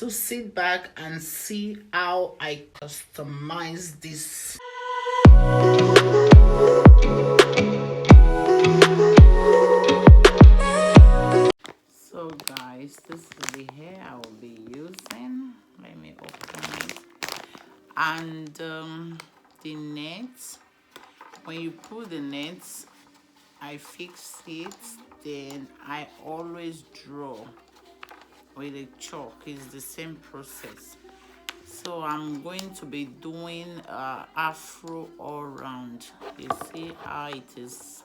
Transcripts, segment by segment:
to sit back and see how I customize this. So guys, this is the hair I will be using. Let me open it. And the net, when you put the net, I fix it, then I always draw with a chalk. It's the same process. So I'm going to be doing afro all round. You see how it is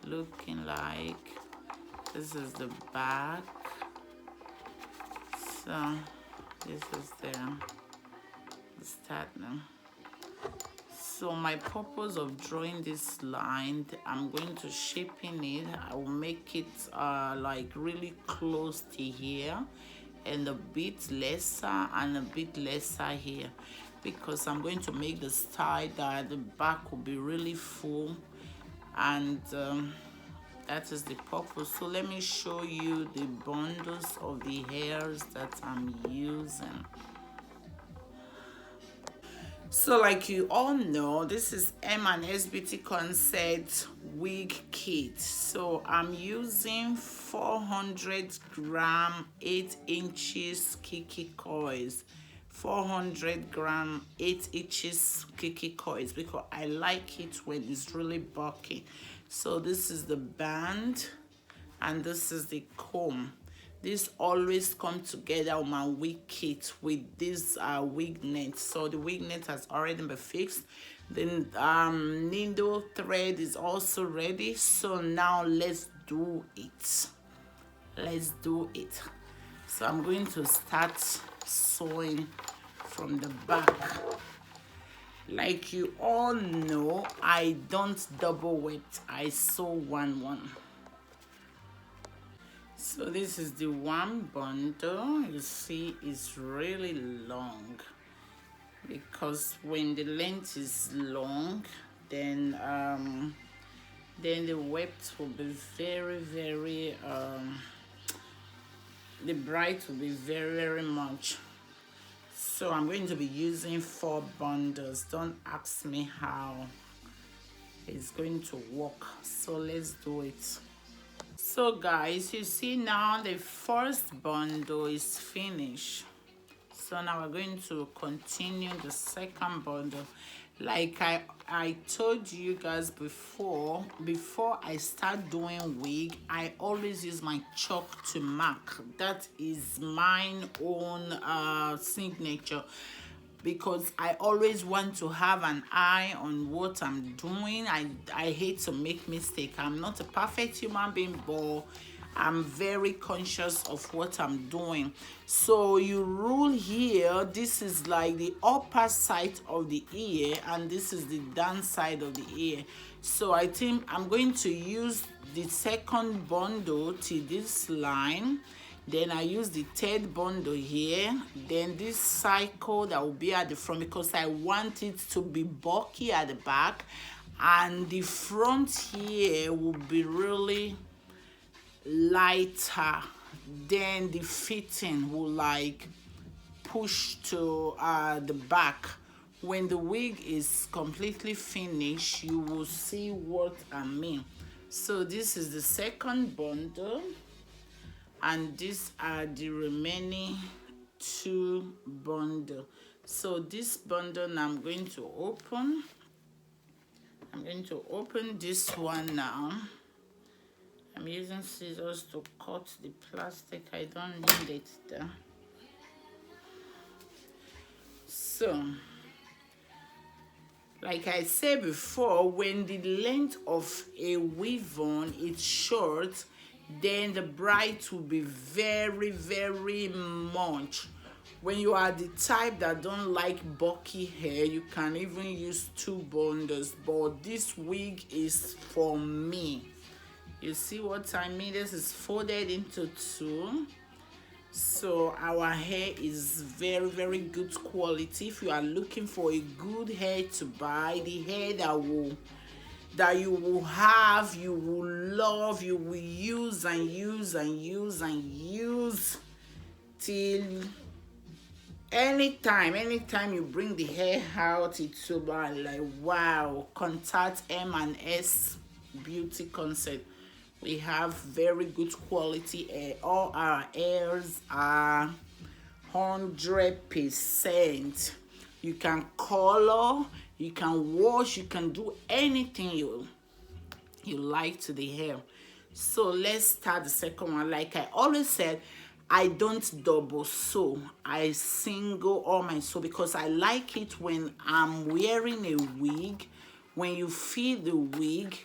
looking like. This is the back. So this is the start now. So my purpose of drawing this line, I'm going to shaping it. I will make it like really close to here and a bit lesser and a bit lesser here, because I'm going to make the style that the back will be really full, and that is the purpose. So let me show you the bundles of the hairs that I'm using. So like you all know, this is M&S BeautyKonzept wig kit. So I'm using 400 gram 8 inches Kikicurls, 400 gram 8 inches Kikicurls, because I like it when it's really bulky. So this is the band and this is the comb. This always come together on my wig kit with this wig net. So the wig net has already been fixed. Then needle thread is also ready. So now let's do it. Let's do it. So I'm going to start sewing from the back. Like you all know, I don't double wet. I sew one. So this is the one bundle. You see it's really long, because when the length is long, then the width will be very the bright will be very much. So I'm going to be using 4 bundles. Don't ask me how it's going to work. So let's do it. So guys, you see now the first bundle is finished. So now we're going to continue the second bundle. Like I told you guys before I start doing wig, I always use my chalk to mark. That is mine own signature, because I always want to have an eye on what I'm doing. I hate to make mistake. I'm not a perfect human being, but I'm very conscious of what I'm doing. So you rule here, this is like the upper side of the ear and this is the down side of the ear. So I think I'm going to use the second bundle to this line. Then I use the third bundle here. Then this cycle that will be at the front, because I want it to be bulky at the back, and the front here will be really lighter. Then the fitting will like push to the back. When the wig is completely finished, you will see what I mean. So this is the second bundle, and these are the remaining 2 bundles. So this bundle now I'm going to open. I'm going to open this one now. I'm using scissors to cut the plastic. I don't need it there. So like I said before, when the length of a weave-on is short, then the bright will be very much. When you are the type that don't like bulky hair, you can even use 2 bundles, but this wig is for me. You see what I mean? This is folded into 2. So our hair is very good quality. If you are looking for a good hair to buy, the hair that you will have, you will love, you will use and use till Anytime you bring the hair out, it's so bad. Like, wow, contact M&S BeautyKonzept. We have very good quality hair. All our hairs are 100%. You can color, you can wash, you can do anything you like to the hair. So let's start the second one. Like I always said, I don't double sew, I single all my sew, because I like it when I'm wearing a wig. When you feel the wig,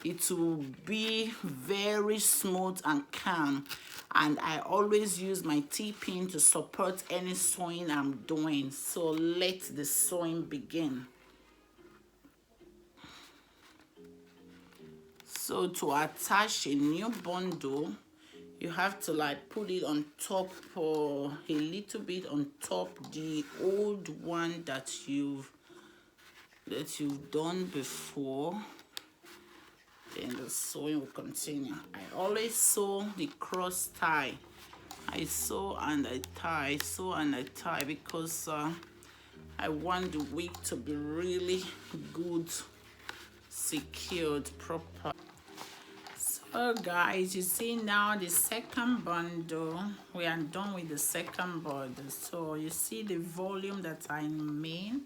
it will be very smooth and calm, and I always use my T-pin to support any sewing I'm doing. So let the sewing begin. So to attach a new bundle, you have to like put it on top, or a little bit on top the old one that you've done before. Then the sewing will continue. I always sew the cross tie. I sew and I tie, sew and I tie, because I want the wig to be really good, secured, proper. So guys, you see now the second bundle, we are done with the second bundle. So you see the volume that I mean.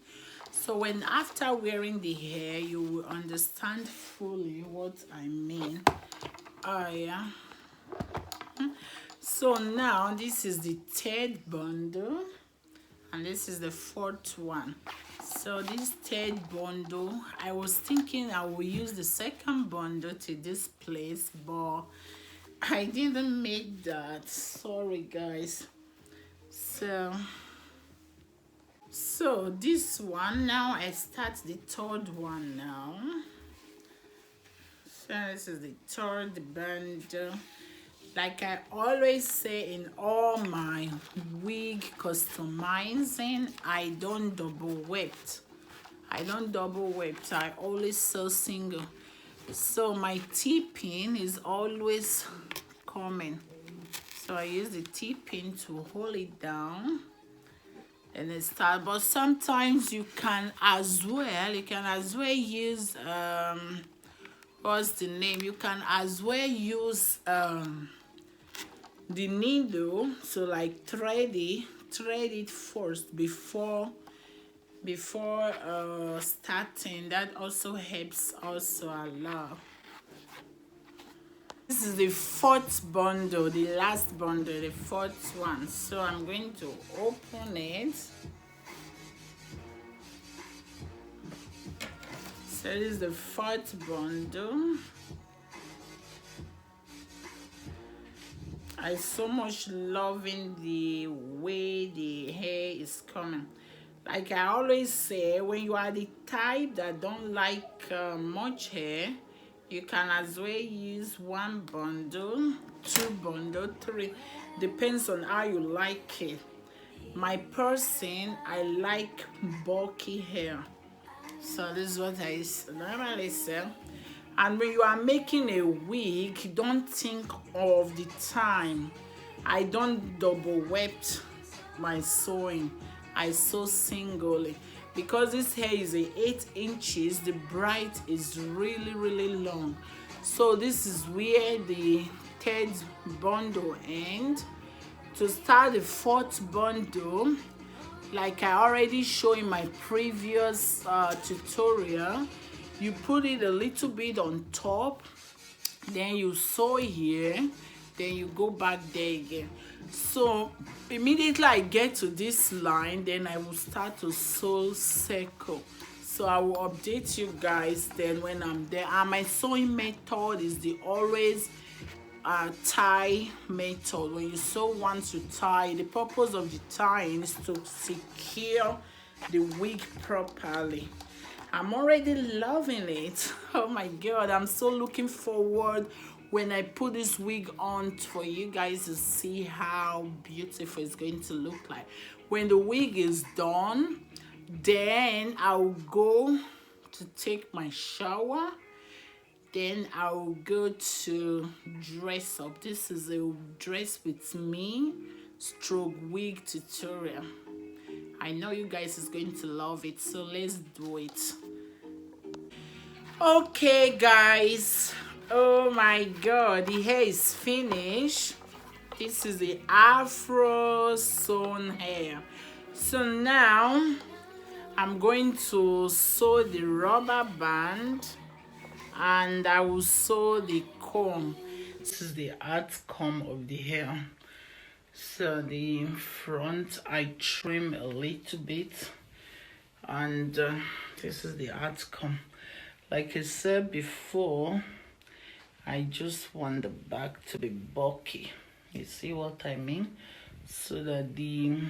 So when after wearing the hair, you will understand fully what I mean. Yeah. So now this is the third bundle, and this is the fourth one. So this third bundle, I was thinking I will use the second bundle to this place, but I didn't make that. Sorry guys. So this one, now I start the third one now. So this is the third bundle. Like I always say in all my wig customizing, I don't double whipped. I always sew single. So my T-pin is always coming. So I use the T-pin to hold it down and it starts. But sometimes you can as well use what's the name? You can as well use the needle, so like thread it first before starting. That also helps also a lot. This is the fourth bundle, the last bundle, the fourth one. So I'm going to open it. So this is the fourth bundle. I so much loving the way the hair is coming. Like I always say, when you are the type that don't like much hair, you can as well use one bundle, two bundle, three, depends on how you like it. My person, I like bulky hair, so this is what I normally say. And when you are making a wig, don't think of the time. I don't double weft my sewing. I sew singly. Because this hair is 8 inches, the braid is really long. So this is where the third bundle ends. To start the fourth bundle, like I already showed in my previous tutorial, you put it a little bit on top, then you sew here, then you go back there again. So immediately I get to this line, then I will start to sew circle. So I will update you guys then when I'm there. And my sewing method is the always tie method. When you sew once you tie, the purpose of the tying is to secure the wig properly. I'm already loving it. Oh my god, I'm so looking forward when I put this wig on for you guys to see how beautiful it's going to look like. When the wig is done, then I'll go to take my shower, then I'll go to dress up. This is a dress with me stroke wig tutorial. I know you guys is going to love it, so let's do it. Okay guys, oh my god, the hair is finished. This is the afro sewn hair. So now I'm going to sew the rubber band and I will sew the comb. This is the outcome of the hair. So the front I trim a little bit, and this is the outcome. Like I said before, I just want the back to be bulky. You see what I mean? So that the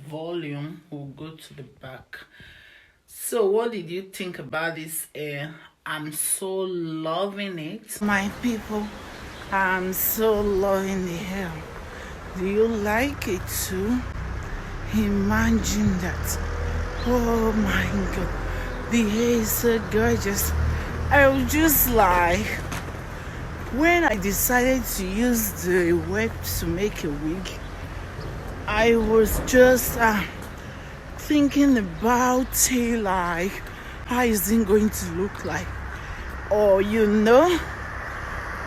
volume will go to the back. So what did you think about this hair? I'm so loving it. My people, I'm so loving the hair. Do you like it too? Imagine that. Oh my god, the hair is so gorgeous. I was just like, when I decided to use the web to make a wig, I was just thinking about it, like, how is it going to look like? Or you know,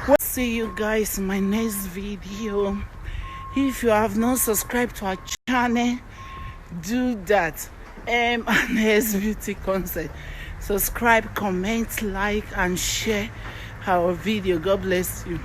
we'll see you guys in my next video. If you have not subscribed to our channel, do that. M&S BeautyKonzept. Subscribe, comment, like, and share our video. God bless you.